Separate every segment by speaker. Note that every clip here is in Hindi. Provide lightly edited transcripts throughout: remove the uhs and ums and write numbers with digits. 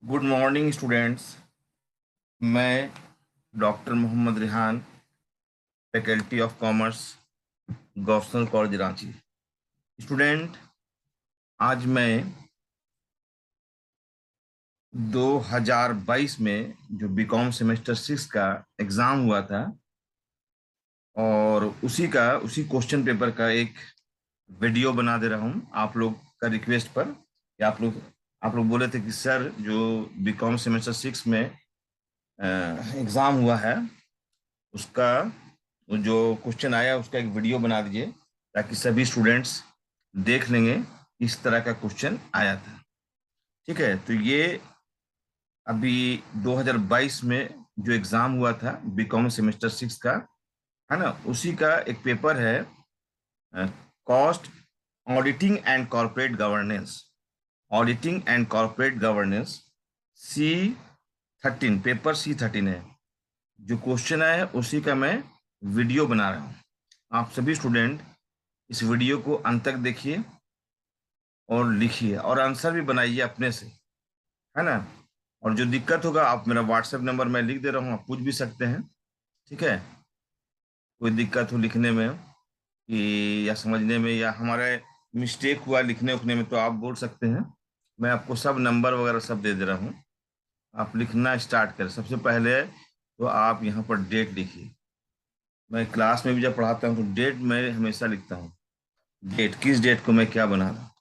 Speaker 1: Good morning students. मैं doctor Mohammad Rihan, faculty of commerce, government college Ranchi. Student, आज मैं 2022 में जो बीकॉम सेमेस्टर 6 का एग्ज़ाम हुआ था और उसी क्वेश्चन पेपर का एक वीडियो बना दे रहा हूँ आप लोग का रिक्वेस्ट पर। कि आप लोग बोले थे कि सर, जो बीकॉम सेमेस्टर 6 में एग्ज़ाम हुआ है उसका जो क्वेश्चन आया उसका एक वीडियो बना दीजिए ताकि सभी स्टूडेंट्स देख लेंगे इस तरह का क्वेश्चन आया था। ठीक है, तो ये अभी 2022 में जो एग्जाम हुआ था बीकॉम सेमेस्टर 6 का, है ना, उसी का एक पेपर है, cost auditing and corporate governance C13, paper C13 है। जो क्वेश्चन है उसी का मैं वीडियो बना रहा हूँ। आप सभी स्टूडेंट इस वीडियो को अंत तक देखिए और लिखिए और आंसर भी बनाइए अपने से, है ना। और जो दिक्कत होगा, आप मेरा व्हाट्सएप नंबर मैं लिख दे रहा हूँ, आप पूछ भी सकते हैं। ठीक है, कोई दिक्कत हो लिखने में कि या समझने में या हमारे मिस्टेक हुआ लिखने उखने में तो आप बोल सकते हैं। मैं आपको सब नंबर वगैरह सब दे दे रहा हूँ। आप लिखना स्टार्ट करें। सबसे पहले तो आप यहाँ पर डेट लिखिए। मैं क्लास में भी जब पढ़ाता हूँ तो डेट मैं हमेशा लिखता हूँ। डेट, किस डेट को मैं क्या बना रहा हूँ।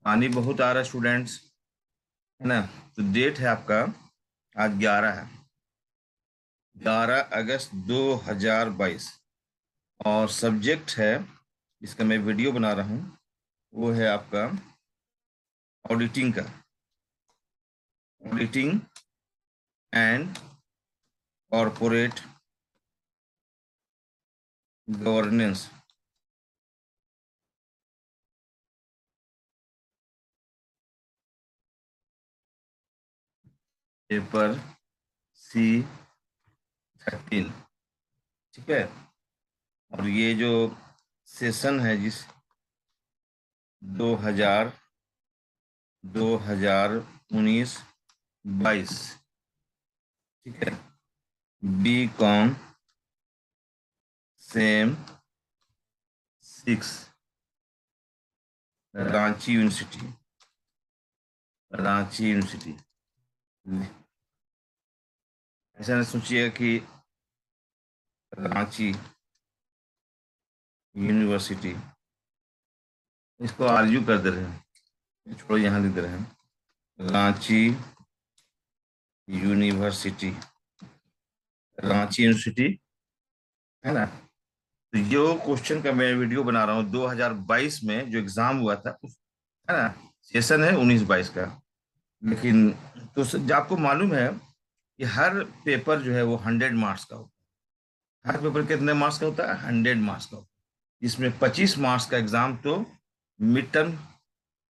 Speaker 1: पानी बहुत आ रहा है स्टूडेंट्स, है ना। तो डेट है आपका, आज 11 है, 11 अगस्त 2022। और सब्जेक्ट है, इसका मैं वीडियो बना रहा हूँ, वो है आपका ऑडिटिंग का, auditing and corporate governance. Paper C13। ठीक है, और ये जो सेशन है जिस 2000 2019-22, ठीक है, B com sem 6, Ranchi university, Ranchi university. ऐसा नहीं सोचिएगा कि रांची यूनिवर्सिटी, इसको आर्ग्यू कर दे रहे हैं, छोड़ो, यहाँ लिख दे रहे हैं रांची यूनिवर्सिटी, रांची यूनिवर्सिटी, है ना। तो जो क्वेश्चन का मैं वीडियो बना रहा हूँ 2022 में जो एग्जाम हुआ था है ना, सेशन है 19-22 का। लेकिन तो आपको मालूम है कि हर पेपर जो है वो 100 मार्क्स का होता है। हर पेपर कितने मार्क्स का होता है? 100 मार्क्स का होता है। इसमें 25 मार्क्स का एग्जाम तो मिड टर्म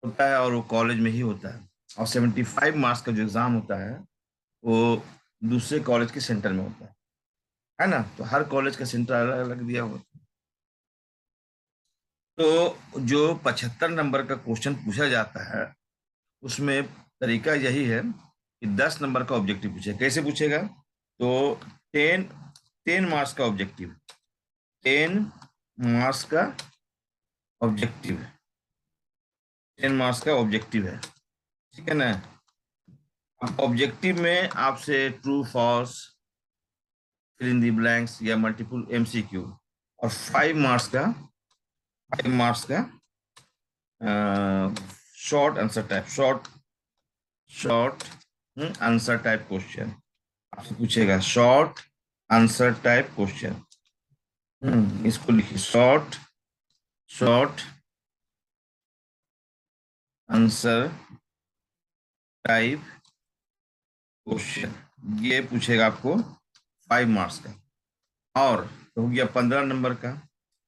Speaker 1: होता है और वो कॉलेज में ही होता है, और 75 मार्क्स का जो एग्जाम होता है वो दूसरे कॉलेज के सेंटर में होता है ना। तो हर कॉलेज का सेंटर अलग अलग दिया हुआ है। तो जो 75 नंबर का क्वेश्चन पूछा जाता है उसमें तरीका यही है कि 10 नंबर का ऑब्जेक्टिव पूछे। कैसे पूछेगा? तो 10 10 मार्क्स का ऑब्जेक्टिव, 10 मार्क्स का ऑब्जेक्टिव, 10 मार्क्स का ऑब्जेक्टिव है। ठीक है ना। अब ऑब्जेक्टिव में आपसे true false, fill in the blanks या मल्टीपल MCQ, और 5 मार्क्स का short answer type, short answer type question आपसे पूछेगा। शॉर्ट आंसर टाइप क्वेश्चन, इसको लिखिए, short short answer type question, ये पूछेगा आपको 5 मार्क्स का। और तो हो गया 15 नंबर का।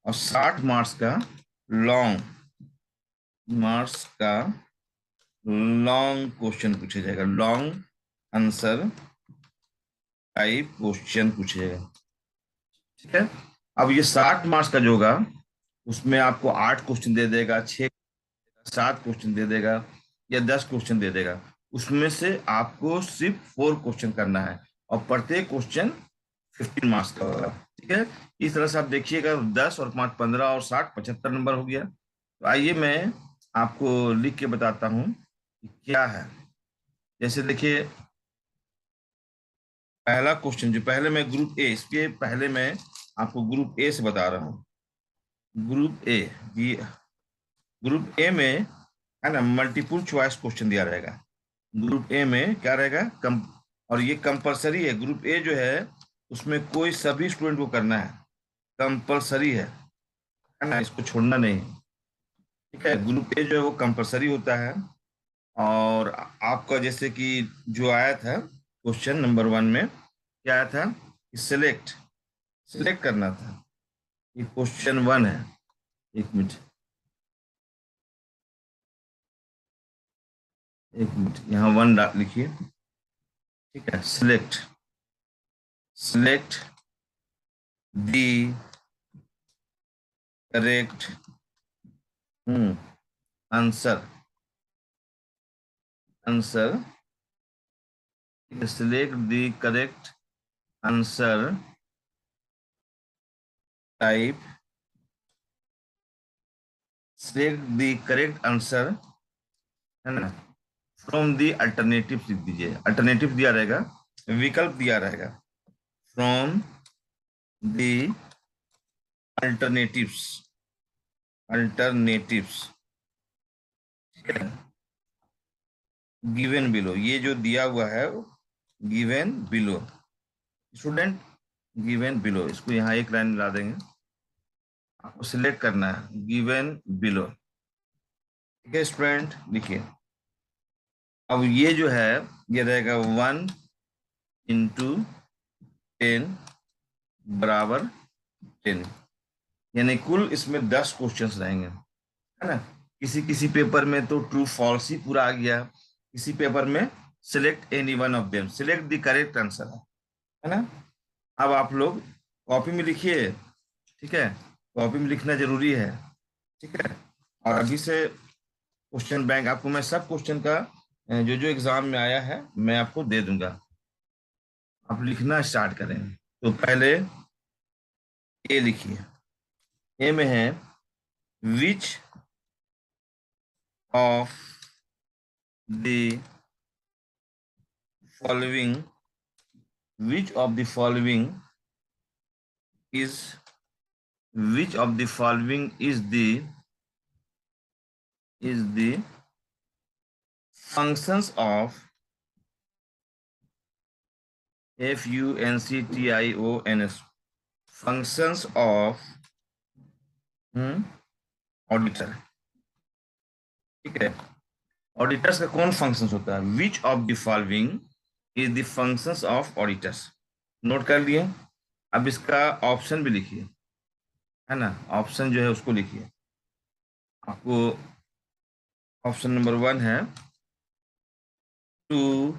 Speaker 1: और 60 मार्क्स का लॉन्ग मार्क्स का लॉन्ग क्वेश्चन पूछा जाएगा, लॉन्ग आंसर टाइप क्वेश्चन पूछेगा। ठीक है। अब ये 60 मार्क्स का जो होगा उसमें आपको 8 क्वेश्चन दे देगा, 6 7 क्वेश्चन दे देगा या 10 क्वेश्चन दे देगा। उसमें से आपको सिर्फ 4 क्वेश्चन करना है और प्रत्येक क्वेश्चन 15 मार्क्स का होगा। ठीक है, इस तरह से आप देखिएगा, 10 और 5 15 और 60 75 नंबर हो गया। तो आइए मैं आपको लिख के बताता हूँ कि क्या है। जैसे देखिए, पहला क्वेश्चन जो पहले मैं ग्रुप ए, इसके पहले मैं आपको ग्रुप ए से बता रहा हूँ। ग्रुप ए, ये ग्रुप ए में है ना, मल्टीपल चॉइस क्वेश्चन दिया रहेगा। ग्रुप ए में क्या रहेगा, कम, और ये कंपलसरी है। ग्रुप ए जो है उसमें कोई सभी स्टूडेंट को करना है, कंपलसरी है ना, इसको छोड़ना नहीं। ठीक है, ग्रुप ए जो है वो कंपलसरी होता है। और आपका जैसे कि जो आया था क्वेश्चन नंबर 1 में क्या आया था, सिलेक्ट सिलेक्ट करना था। ये क्वेश्चन 1 है। एक मिनट यहाँ 1 लिखिए। ठीक है, select select the correct answer answer select the correct answer type, select the correct answer, है ना, फ्रॉम दी अल्टरनेटिव लिख दीजिए। अल्टरनेटिव दिया रहेगा, विकल्प दिया रहेगा, फ्रॉम दी अल्टरनेटिव्स अल्टरनेटिव्स। ठीक है, गिवन बिलो, ये जो दिया हुआ है given below. Student, given below, इसको यहाँ एक लाइन मिला देंगे। आपको सिलेक्ट करना है गिवन बिलो। ठीक है स्टूडेंट, लिखिए। अब ये जो है ये रहेगा 1 × 10 बराबर 10, यानी कुल इसमें 10 क्वेश्चंस रहेंगे, है ना। किसी किसी पेपर में तो ट्रू फॉल्स ही पूरा आ गया, किसी पेपर में select any one of them, select the correct answer है ना। अब आप लोग कॉपी में लिखिए। ठीक है, कॉपी में लिखना जरूरी है। ठीक है, और अभी से क्वेश्चन बैंक आपको मैं सब क्वेश्चन का जो जो एग्जाम में आया है मैं आपको दे दूंगा। आप लिखना स्टार्ट करें। तो पहले ए लिखिए। ए में है which of the following, which of the following is which of the following is the functions of functions functions of auditor. ठीक है, ऑडिटर्स का कौन फंक्शंस होता है, which of the following is the functions of auditors. Note कर लिए। अब इसका ऑप्शन भी लिखिए, है ना, ऑप्शन जो है उसको लिखिए। आपको ऑप्शन नंबर 1 है to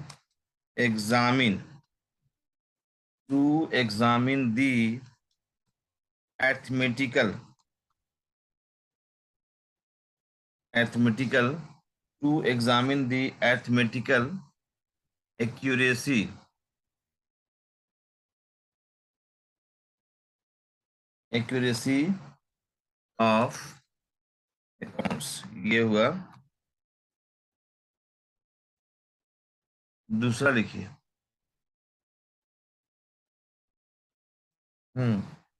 Speaker 1: examine the arithmetical arithmetical to examine the arithmetical accuracy of accounts। ये हुआ। दूसरा लिखिए,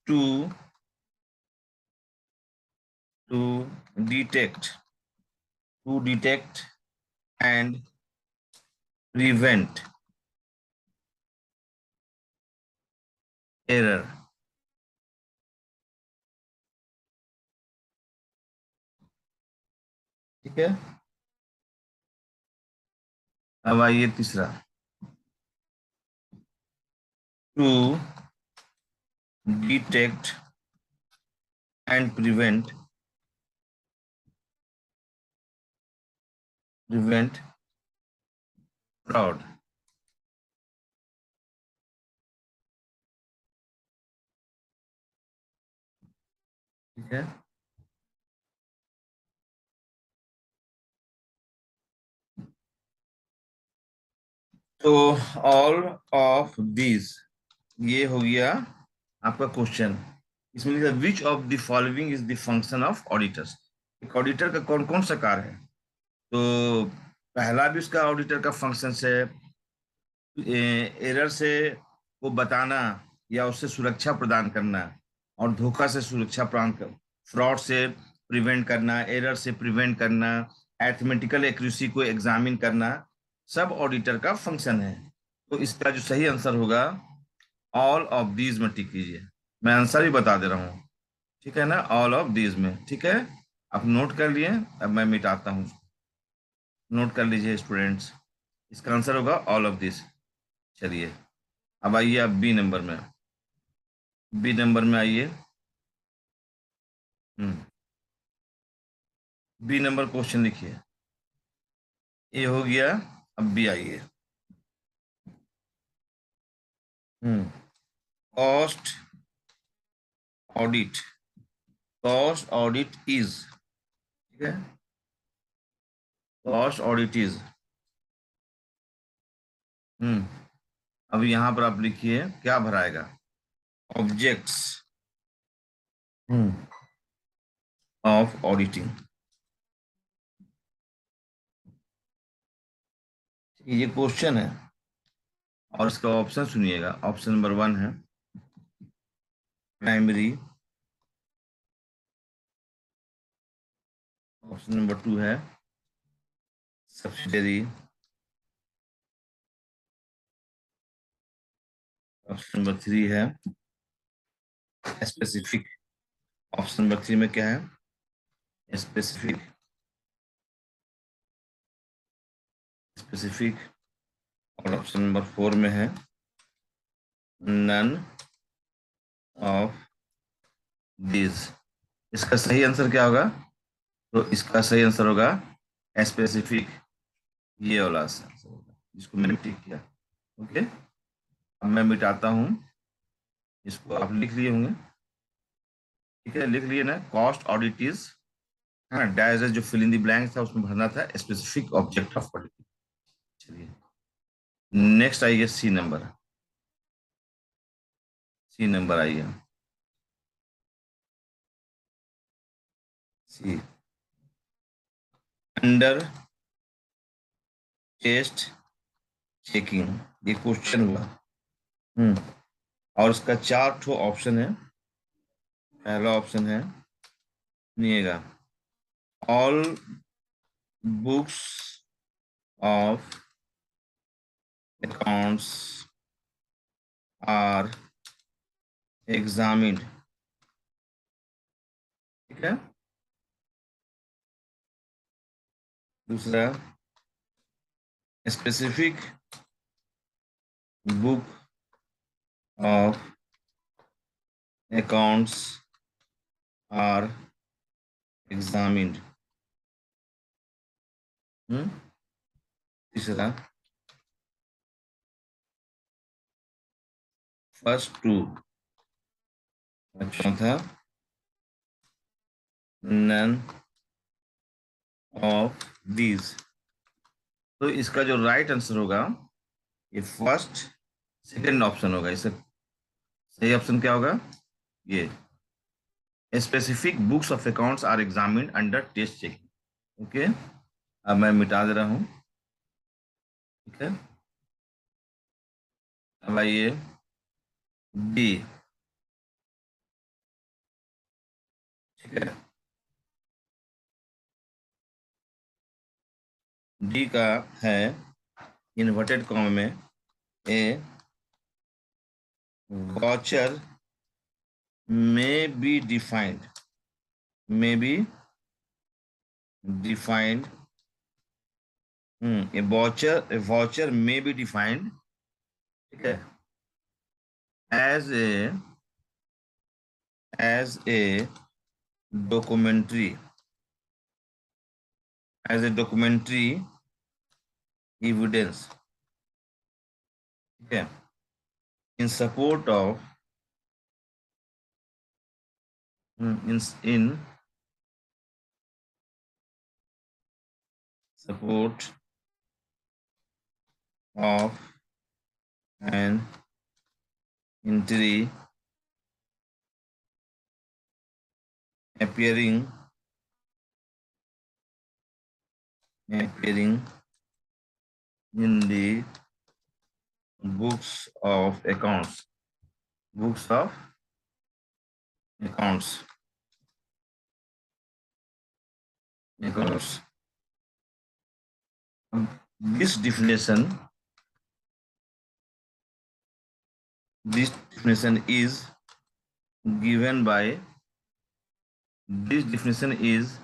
Speaker 1: to to detect and prevent error. ठीक है, अब आइए तीसरा, to detect and prevent fraud. ठीक है, तो ऑल ऑफ दीज, ये हो गया आपका क्वेश्चन। इसमें लिखा which of the following is the function of auditors. एक ऑडिटर का कौन कौन सा कार्य है? तो पहला भी उसका ऑडिटर का फंक्शन है एरर से को बताना या उससे सुरक्षा प्रदान करना, और धोखा से सुरक्षा प्रदान कर, फ्रॉड से प्रिवेंट करना, एरर से प्रिवेंट करना, एथमेटिकल एक्यूरेसी को एग्जामिन करना, सब ऑडिटर का फंक्शन है। तो इसका जो सही आंसर होगा ऑल ऑफ दीज में टिक कीजिए। मैं आंसर भी बता दे रहा हूँ, ठीक है ना, ऑल ऑफ दीज में, ठीक है। आप नोट कर लिए, अब मैं मिटाता हूँ। नोट कर लीजिए स्टूडेंट्स, इसका आंसर होगा ऑल ऑफ दिस। चलिए अब आइए आप बी नंबर में। बी नंबर में आइए। बी नंबर क्वेश्चन लिखिए। ए हो गया, अब बी आइए। Cost audit, cost audit is, ठीक है, कॉस्ट ऑडिट इज। अब यहां पर आप लिखिए क्या भराएगा, ऑब्जेक्ट्स ऑफ ऑडिटिंग। ये क्वेश्चन है और इसका ऑप्शन सुनिएगा। ऑप्शन नंबर 1 है प्राइमरी, ऑप्शन नंबर 2 है सब्सिडरी, ऑप्शन नंबर 3 है स्पेसिफिक। ऑप्शन नंबर 3 में क्या है, स्पेसिफिक, स्पेसिफिक। और ऑप्शन नंबर 4 में है नन ऑफ दिस। इसका सही आंसर क्या होगा? तो इसका सही आंसर होगा स्पेसिफिक, ये वाला आंसर होगा जिसको मैंने टिक किया। ओके, अब मैं मिटाता हूँ, इसको आप लिख लिए होंगे, ठीक है, लिख लिए ना। कॉस्ट ऑडिट इज, है ना, डैश जो फिल इन द ब्लैंक था उसमें भरना था स्पेसिफिक ऑब्जेक्ट ऑफ ऑडिट। चलिए नेक्स्ट आइए सी नंबर। सी नंबर आइए, सी अंडर टेस्ट चेकिंग, ये क्वेश्चन हुआ। हम्म और इसका 4 ठो ऑप्शन है। पहला ऑप्शन है, सुनिएगा, all books of accounts are examined, ठीक है। दूसरा, specific book of accounts are examined. तीसरा, फर्स्ट टू। चौथा, नन ऑफ दीज। तो इसका जो राइट आंसर होगा ये फर्स्ट सेकंड ऑप्शन होगा। इसका सही ऑप्शन क्या होगा? ये specific books of accounts are examined under test checking. Okay, अब मैं मिटा दे रहा हूं, ठीक है। अब आइए डी, ठीक है। डी का है इन्वर्टेड कॉमा में, ए watcher may be defined, may be defined, a voucher may be defined, ठीक है, as a documentary, as a documentary evidence, ठीक है, in support of in support of and entry appearing in the books of accounts. Books of accounts. Accounts. This definition is given by this definition is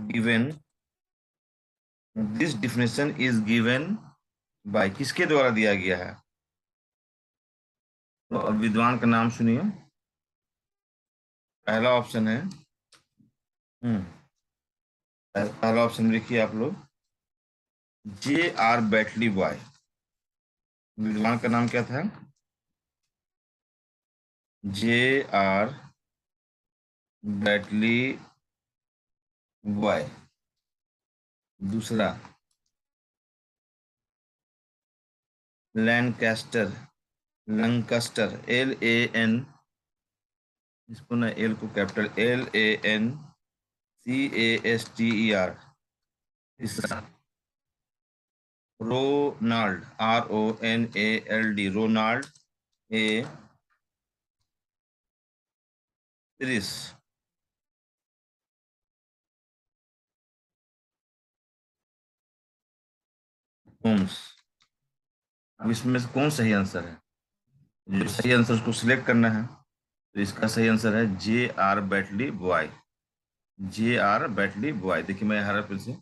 Speaker 1: given this definition is given by किसके द्वारा दिया गया है? तो अब विद्वान का नाम सुनिए। पहला ऑप्शन है पहला ऑप्शन लिखिए आप लोग, J.R. बैटली बॉय। विद्वान का नाम क्या था? J.R. बैटली बॉय। दूसरा लैनकास्टर, LAN, इसको ना एल को कैपिटल LANCASTER। तीसरा रोनाल्ड, RONALD, रोनाल्ड ए पेरिस। होम्स। अब इसमें से कौन सही आंसर है? जो सही आंसर उसको सिलेक्ट करना है। तो इसका सही आंसर है J.R. बैटली बॉय। J.R. बैटली बॉय। देखिए मैं हर फिर से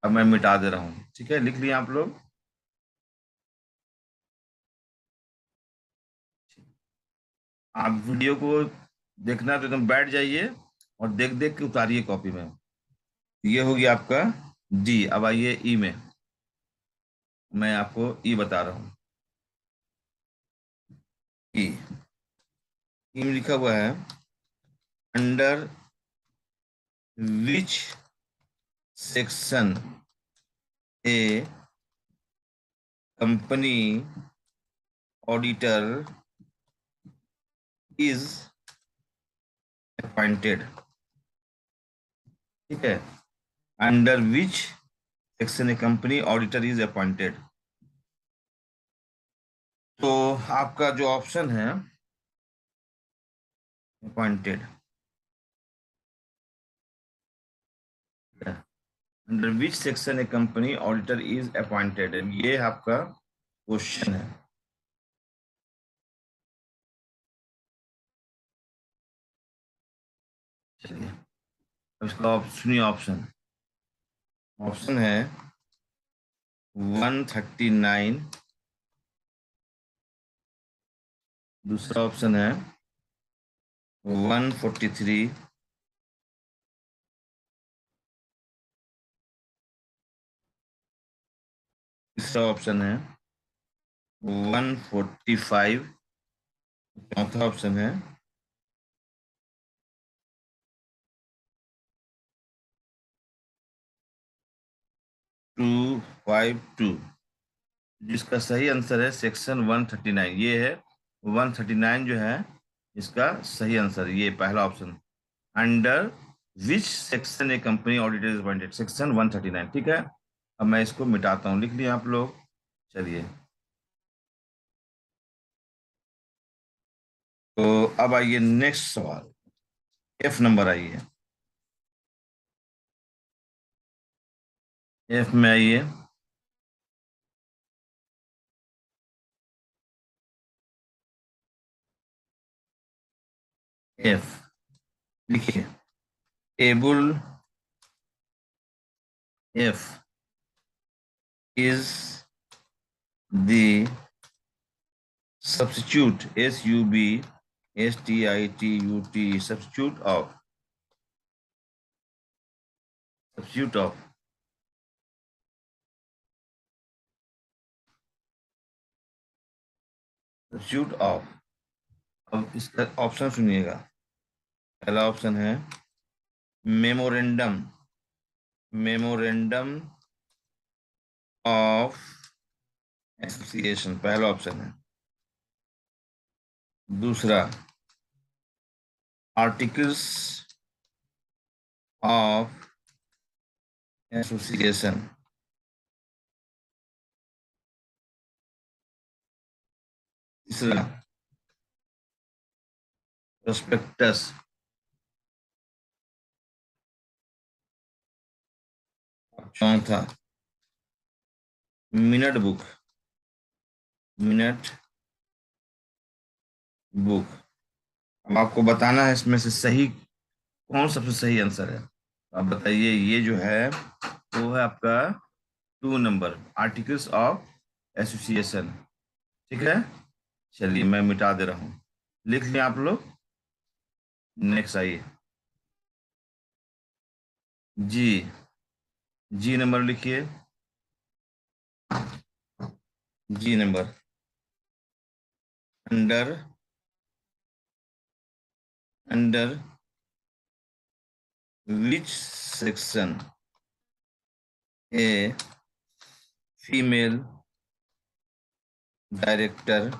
Speaker 1: अब मैं मिटा दे रहा हूँ, ठीक है? लिख लिया आप लोग? आप वीडियो को देखना तो एकदम बैठ जाइए और देख देख के उतारिए कॉपी में। ये हो गया आपका डी। अब आइए ई में। मैं आपको ई बता रहा हूँ। ई ई में लिखा हुआ है, under which section A company auditor is appointed. ठीक है, under which section A company auditor is appointed. तो आपका जो ऑप्शन है appointed, under which section A company auditor is appointed, ये आपका क्वेश्चन है। चलिए इसका सुनिए ऑप्शन। ऑप्शन है 139, दूसरा ऑप्शन है 143, तीसरा ऑप्शन है 145, चौथा ऑप्शन है 252। जिसका सही आंसर है सेक्शन 139। ये है 139 जो है इसका सही आंसर, ये पहला option. Under which section A company auditor is appointed, section 139। ठीक है, अब मैं इसको मिटाता हूँ, लिख लिया आप लोग? चलिए तो अब आइए नेक्स्ट सवाल, एफ नंबर। आइए एफ में आइए। एफ लिखिए, able F is the substitute, SUBSTITUT, substitute of substitute of। अब इसका ऑप्शन सुनिएगा। पहला ऑप्शन है मेमोरेंडम, मेमोरेंडम ऑफ एसोसिएशन पहला ऑप्शन है। दूसरा, आर्टिकल्स ऑफ एसोसिएशन। तीसरा, प्रोस्पेक्टस। चौथा, मिनट बुक। Minute book. अब आपको बताना है इसमें से सही कौन सबसे सही आंसर है। तो आप बताइए, ये जो है वो है आपका 2 नंबर, आर्टिकल्स ऑफ एसोसिएशन। ठीक है, चलिए मैं मिटा दे रहा हूँ। लिख लिया आप लोग। नेक्स्ट आइए। जी। जी नंबर लिखिए। जी number. Under. Under which section a female director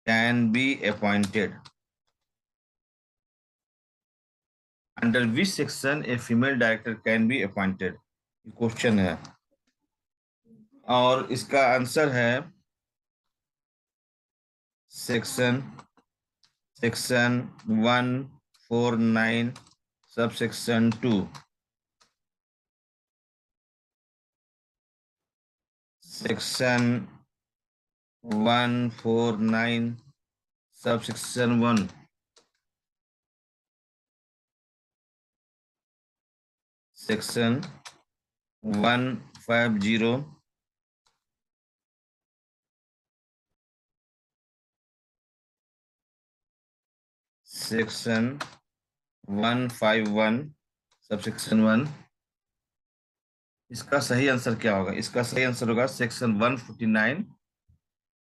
Speaker 1: can be appointed. Under which section a female director can be appointed, question है। और इसका आंसर है section section 149 sub section 2। Section 149 sub section 1। Section 150 section 151 sub section 1। इसका सही आंसर क्या होगा? इसका सही आंसर होगा सेक्शन 149।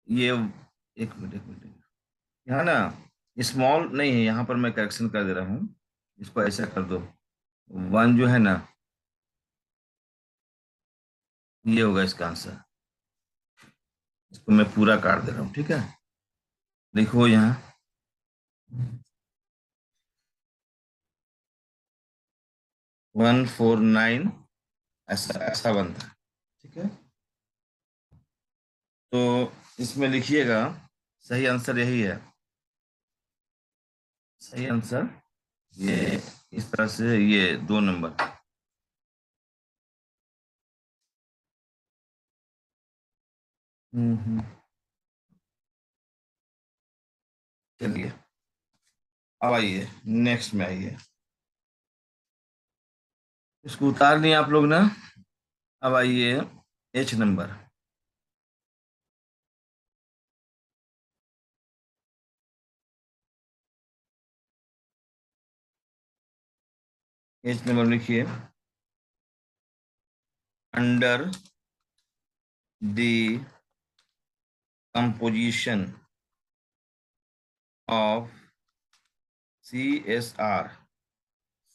Speaker 1: ये एक मिनट यहाँ ना स्मॉल नहीं है, यहाँ पर मैं करेक्शन कर दे रहा हूँ। इसको ऐसा कर दो, वन जो है ना, ये होगा इसका आंसर। इसको मैं पूरा काट दे रहा हूँ, ठीक है। देखो यहाँ 149 ऐसा ऐसा बनता है, ठीक है। तो इसमें लिखिएगा, सही आंसर यही है। सही आंसर ये इस तरह से, ये 2 नंबर। हम्म। चलिए अब आइए, नेक्स्ट में आइए। इसको उतार लिए आप लोग ना। अब आइए एच नंबर। एच नंबर लिखिए। Under the composition of CSR,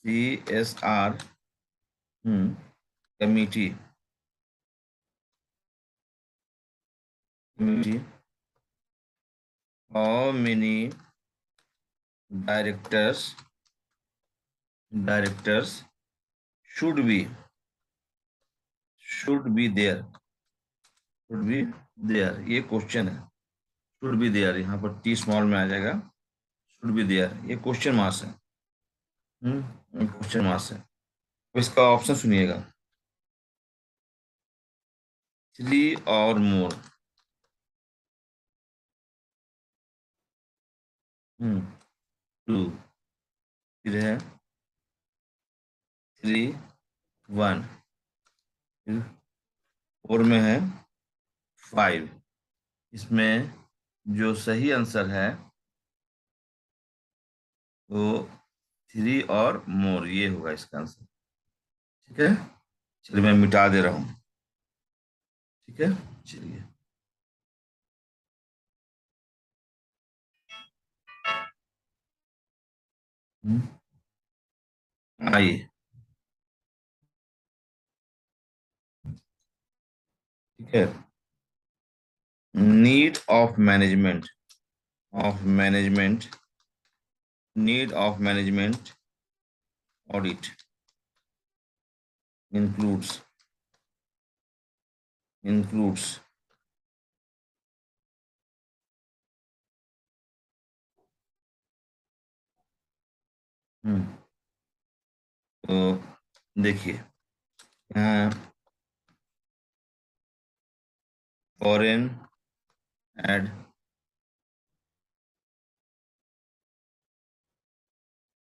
Speaker 1: CSR committee, how many directors should be there, should be there, ये क्वेश्चन है। शुड बी देयर यहाँ पर टी स्मॉल में आ जाएगा। शुड बी देयर, ये क्वेश्चन मार्क्स है। क्वेश्चन मार्क्स है। तो इसका ऑप्शन सुनिएगा, 3 और मोर। 2, फिर है 3, 1, फिर 4 में है 5। इसमें जो सही आंसर है वो 3 और मोर, ये होगा इसका आंसर। ठीक है, चलिए मैं मिटा दे रहा हूँ। ठीक है, चलिए। हम्म, आइए। ठीक है। Need of management, of management, need of management audit includes includes हम्म, तो देखिए यहाँ फॉरेन एड,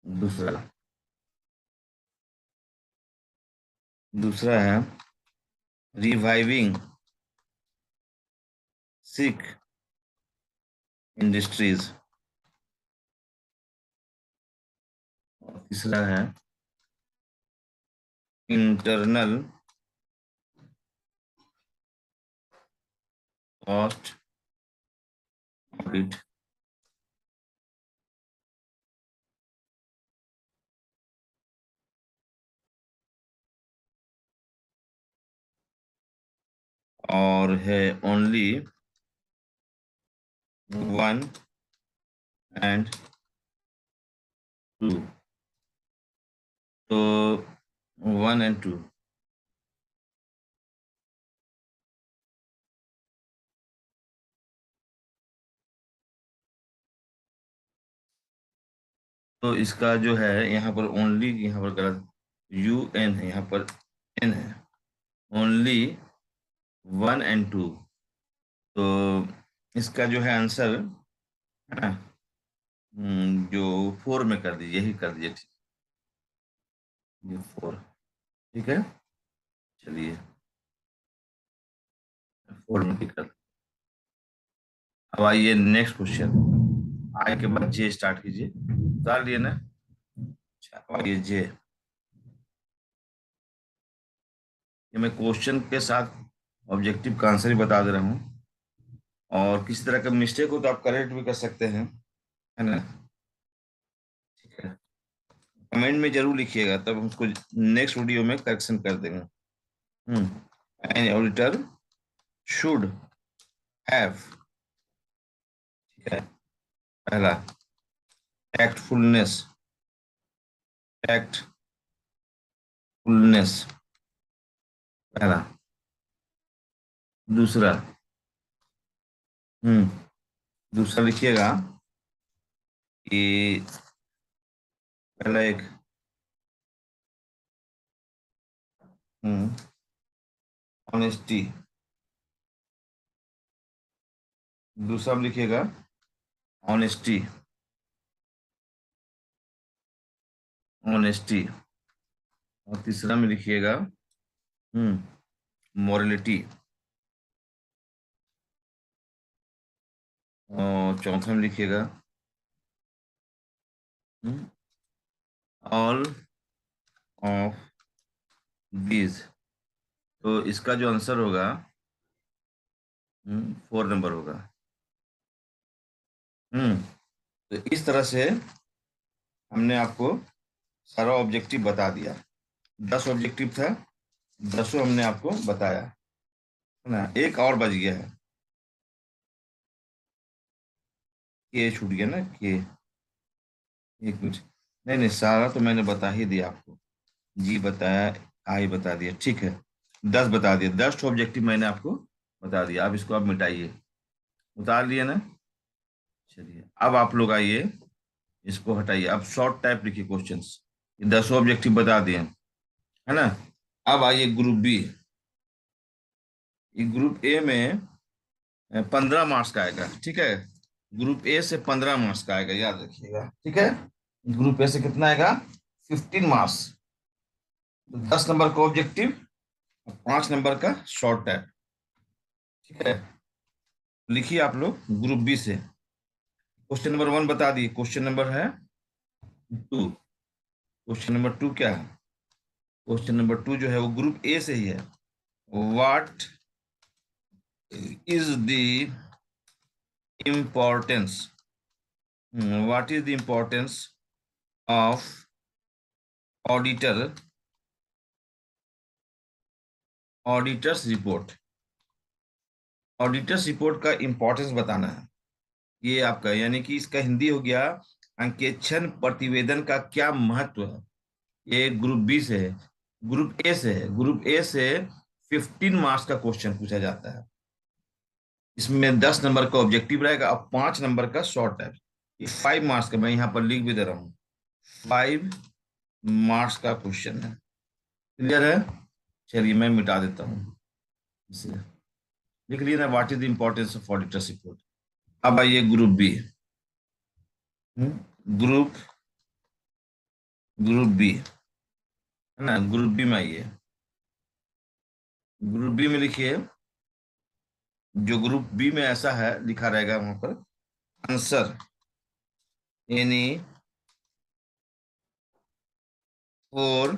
Speaker 1: दूसरा दूसरा है रिवाइविंग सिक इंडस्ट्रीज, और तीसरा है इंटरनल कॉस्ट ऑडिट। और है ओनली वन एंड टू, तो वन एंड टू, तो इसका जो है यहाँ पर ओनली, यहाँ पर गलत, यू एन है, यहाँ पर एन है, ओनली वन एंड टू, तो इसका जो है आंसर है ना, जो फोर में कर दीजिए, यही कर दीजिए, ठीक, ये फोर, ठीक है। चलिए फोर में टिक कर। अब आइए नेक्स्ट क्वेश्चन, आई के बाद जे स्टार्ट कीजिए, उतार लिए ना। अच्छा अब आइए जे, ये मैं क्वेश्चन के साथ ऑब्जेक्टिव का आंसर ही बता दे रहा हूँ, और किसी तरह का मिस्टेक हो तो आप करेक्ट भी कर सकते हैं, है ना। ठीक है, कमेंट में जरूर लिखिएगा, तब हम उसको नेक्स्ट वीडियो में करेक्शन कर देंगे। एन ऑडिटर शुड हैव, ठीक है, पहला एक्टफुलनेस, एक्टफुलनेस पहला, दूसरा, हम्म दूसरा लिखिएगा कि पहला एक, ऑनेस्टी, दूसरा में लिखिएगा ऑनेस्टी, ऑनेस्टी, और तीसरा में लिखिएगा मोरलिटी, और चौथा में लिखिएगा ऑल ऑफ दीज, तो इसका जो आंसर होगा फोर नंबर होगा। तो इस तरह से हमने आपको सारा ऑब्जेक्टिव बता दिया, 10 ऑब्जेक्टिव था, 10 हमने आपको बताया, है ना। एक और बच गया है, के छूट गया ना, के, एक मिनट, नहीं नहीं सारा तो मैंने बता ही दिया आपको, जी बताया, आई बता दिया, ठीक है, 10 बता दिया, 10 ऑब्जेक्टिव मैंने आपको बता दिया, अब इसको आप मिटाइए, उतार लिए ना। चलिए अब आप लोग आइए, इसको हटाइए, अब शॉर्ट टाइप लिखिए क्वेश्चंस, ये 10 ऑब्जेक्टिव बता दिए, है ना। अब आइए ग्रुप बी, ये ग्रुप ए में 15 मार्क्स का आएगा, ठीक है, ग्रुप ए से 15 मार्क्स का आएगा, याद रखिएगा, ठीक है। ग्रुप ए से कितना आएगा, 15 मार्क्स, 10 नंबर का ऑब्जेक्टिव, 5 नंबर का शॉर्ट टाइप, ठीक है। लिखिए आप लोग ग्रुप बी से, क्वेश्चन नंबर 1 बता दिए, क्वेश्चन नंबर है 2, क्वेश्चन नंबर 2 क्या है, क्वेश्चन नंबर 2 जो है वो ग्रुप ए से ही है, what is the importance, what is the importance of auditor, auditors report, auditors report का इंपॉर्टेंस बताना है। ये आपका यानी कि इसका हिंदी हो गया अंकेक्षण प्रतिवेदन का क्या महत्व है। ये ग्रुप बी से है। ग्रुप ए से है। ग्रुप ए से 15 मार्क्स का क्वेश्चन पूछा जाता है। इसमें 10 नंबर का ऑब्जेक्टिव रहेगा और 5 नंबर का शॉर्ट है। ये 5 मार्क्स का मैं यहाँ पर लिख भी दे रहा हूँ। 5 मार्क्स का क्वेश्चन है। क्लियर है? चलिए मैं मिटा देता हूँ इसे। लिख लिया ना, what is the importance of auditors report. अब आइए group B. Group group B है ना। ग्रुप बी में आइए। ग्रुप बी में लिखिए। जो ग्रुप बी में ऐसा है लिखा रहेगा वहां पर, answer any four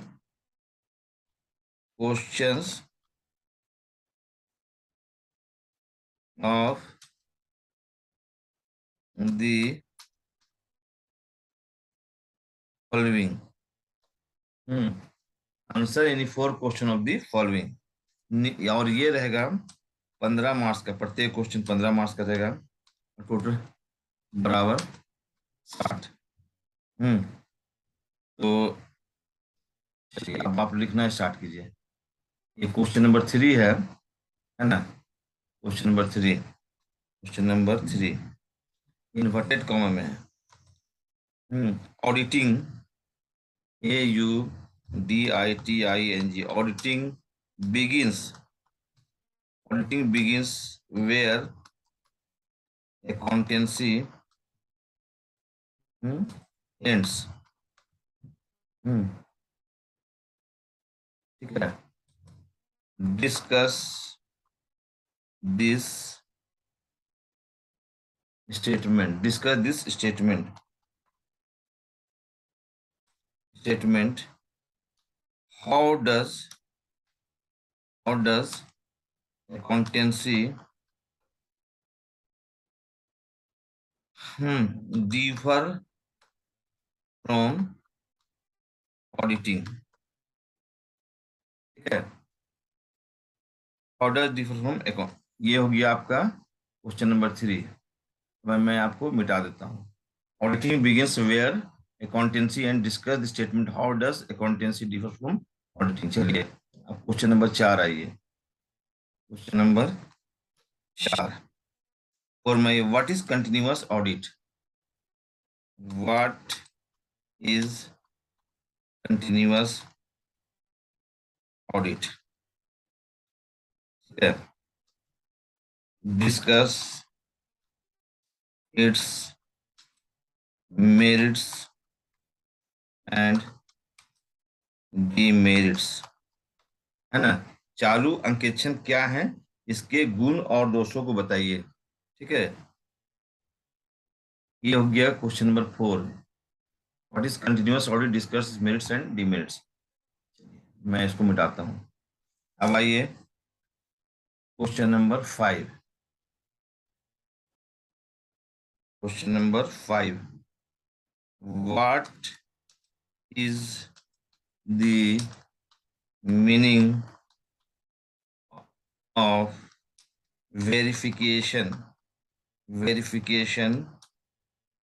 Speaker 1: questions of the following. Answer any 4 question of the following. और ये रहेगा 15 मार्क्स का। प्रत्येक क्वेश्चन 15 मार्क्स का रहेगा। टोटल बराबर 60। हम्म तो चलिए अब आप लिखना स्टार्ट कीजिए। ये क्वेश्चन नंबर 3 है ना। क्वेश्चन नंबर 3 इन्वर्टेड कॉमा में है। Auditing, AUDITING, begins auditing begins where accountancy ends। ठीक है। Discuss this statement. how does accountancy differ from auditing। ठीक है। Order differ from account. ये हो गया आपका क्वेश्चन नंबर 3। मैं आपको मिटा देता हूँ। Auditing begins where accountancy end discuss the statement how does accountancy differ from auditing. चलिए अब क्वेश्चन नंबर 4 आइए। Question number 4 for my what is continuous audit. What is continuous audit. Discuss its merits and demerits. है ना। चालू अंकेक्षण क्या है, इसके गुण और दोषों को बताइए। ठीक है। ये हो गया question number 4। What is continuous audit, discuss merits and demerits. मैं इसको मिटाता हूं। अब आइए question number 5। Question number 5 what is the meaning of verification.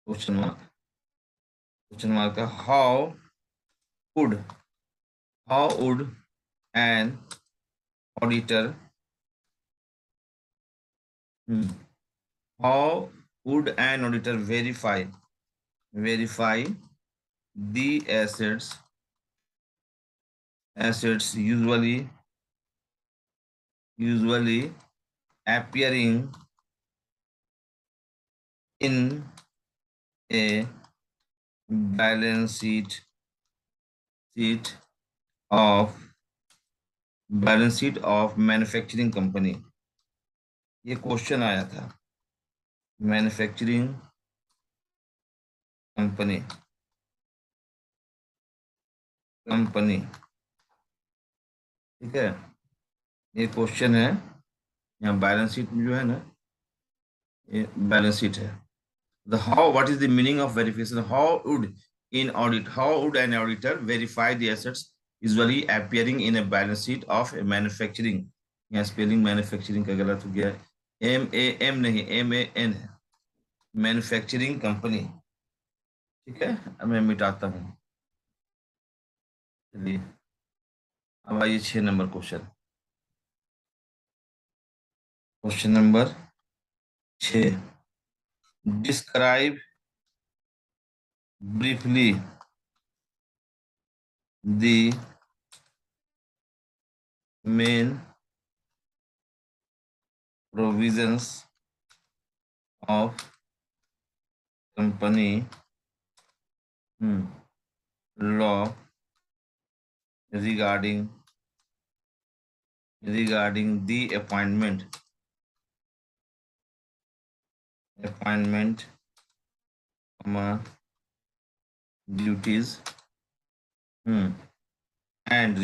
Speaker 1: Question mark का would how would an auditor how would an auditor verify the assets usually appearing in a balance sheet of manufacturing company. ये क्वेश्चन आया था। मैन्युफैक्चरिंग कंपनी ठीक है। ये क्वेश्चन है। यहाँ बैलेंस शीट में जो है ना, ये बैलेंस शीट है। The how, what is the meaning of verification? How would an auditor verify the assets usually appearing in a balance sheet of a manufacturing? यहाँ स्पेलिंग मैन्युफैक्चरिंग का गलत हो गया है। MAM नहीं, MAN है, मैन्युफैक्चरिंग कंपनी। ठीक है, अब मैं मिटाता हूँ। चलिए, अब आइए 6 number question. Question number 6, describe briefly the main provisions of company law regarding the appointment duties hmm, and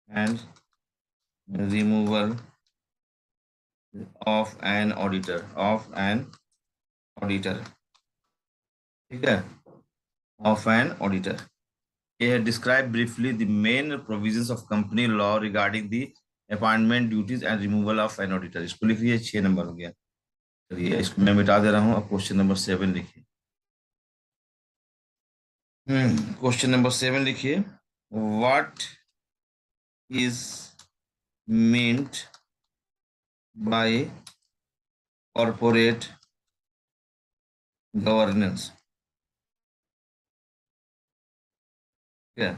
Speaker 1: and removal of an auditor, ठीक है, of an auditor। ये है describe briefly the main provisions of company law regarding the appointment duties and removal of an auditor. इसको लिख लीजिए, 6 नंबर हो गया। चलिए, इसको मैं मिटा दे रहा हूँ। अब क्वेश्चन नंबर 7 लिखिए। क्वेश्चन नंबर 7 लिखिए। What is meant by corporate governance? क्या?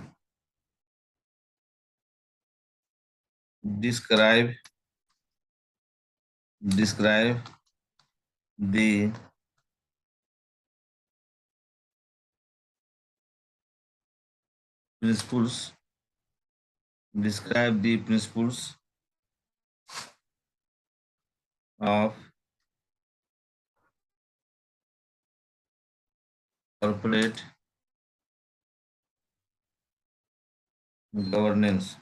Speaker 1: Describe the principles describe the principles of corporate governance।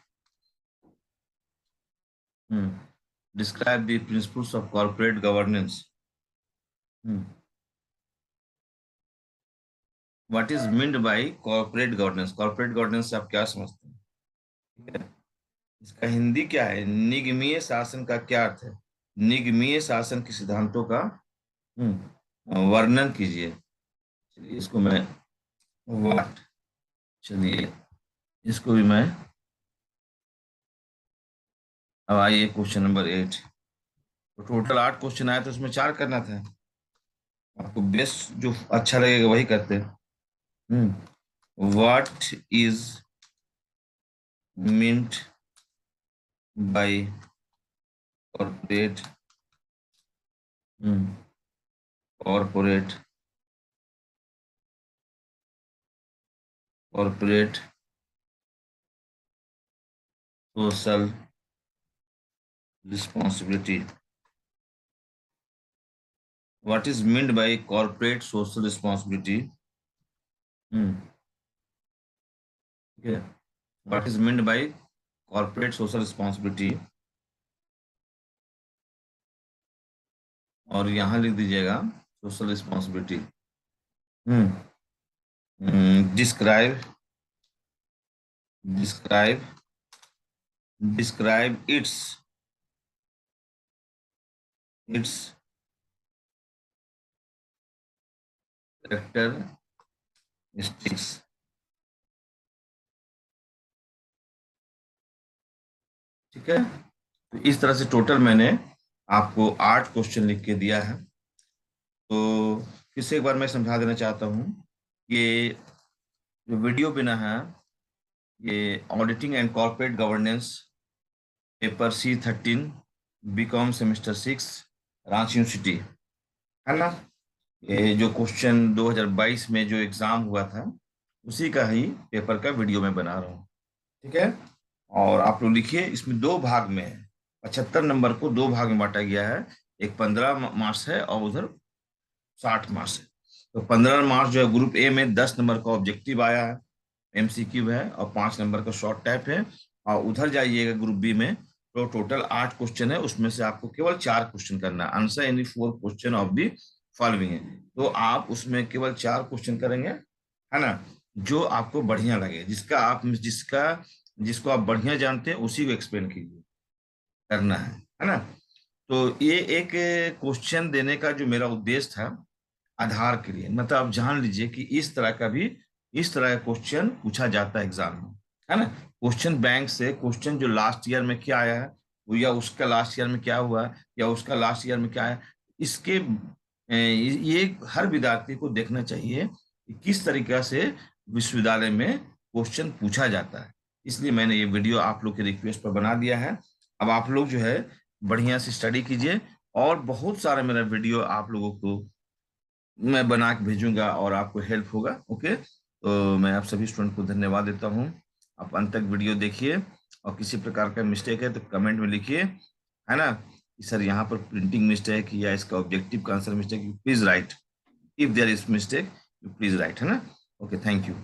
Speaker 1: Describe the principles of corporate governance। What is meant by corporate governance? Corporate governance से आप क्या समझते हैं? ठीक है, इसका हिंदी क्या है? निगमीय शासन का क्या अर्थ है? निगमीय शासन के सिद्धांतों का वर्णन कीजिए। चलिए, इसको मैं व्हाट, चलिए इसको भी मैं। अब आइए क्वेश्चन नंबर 8। तो टोटल 8 क्वेश्चन आए, तो उसमें 4 करना था। आपको बेस्ट जो अच्छा लगेगा वही करते हैं। What is meant by corporate corporate corporate social responsibility? What is meant by corporate social responsibility? ठीक है, what is meant by corporate social responsibility, और यहाँ लिख दीजिएगा social responsibility. Describe describe describe its characteristics. ठीक है, तो इस तरह से टोटल मैंने आपको 8 क्वेश्चन लिख के दिया है। तो फिर से एक बार मैं समझा देना चाहता हूँ, ये जो वीडियो बना है, ये auditing and corporate governance paper C13 BCom semester 6 Ranchi university, है ना। ये जो क्वेश्चन 2022 में जो एग्जाम हुआ था, उसी का ही पेपर का वीडियो मैं बना रहा हूँ। ठीक है, और आप लोग लिखिए, इसमें 2 भाग में है। 75 नंबर को 2 भाग में बांटा गया है। एक 15 मार्क्स है और उधर 60 मार्क्स है। तो 15 मार्क्स जो है ग्रुप ए में 10 नंबर का ऑब्जेक्टिव आया है, MCQ है, और 5 नंबर का शॉर्ट टाइप है। और उधर जाइएगा ग्रुप बी में, तो टोटल 8 क्वेश्चन है, उसमें से आपको केवल 4 क्वेश्चन करना है। Answer any 4 question of the following है। तो आप उसमें केवल 4 क्वेश्चन करेंगे, है ना। जो आपको बढ़िया लगे, जिसको आप बढ़िया जानते हैं, उसी को एक्सप्लेन कीजिए, करना है ना। तो ये एक क्वेश्चन देने का जो मेरा उद्देश्य था आधार के लिए, मतलब आप जान लीजिए कि इस तरह का क्वेश्चन पूछा जाता है एग्जाम में, है ना। क्वेश्चन बैंक से क्वेश्चन जो लास्ट ईयर में क्या आया है, वो या उसका लास्ट ईयर में क्या हुआ, या उसका लास्ट ईयर में क्या है, इसके ये हर विद्यार्थी को देखना चाहिए कि किस तरीके से विश्वविद्यालय में क्वेश्चन पूछा जाता है। इसलिए मैंने ये वीडियो आप लोग के रिक्वेस्ट पर बना दिया है। अब आप लोग जो है बढ़िया से स्टडी कीजिए, और बहुत सारा मेरा वीडियो आप लोगों को मैं बना के भेजूंगा और आपको हेल्प होगा। ओके, तो मैं आप सभी स्टूडेंट को धन्यवाद देता हूँ। आप अंत तक वीडियो देखिए, और किसी प्रकार का मिस्टेक है तो कमेंट में लिखिए, है ना, कि सर यहाँ पर प्रिंटिंग मिस्टेक या इसका ऑब्जेक्टिव का answer mistake, please write. If there is mistake, you please write, है ना। Okay, thank you.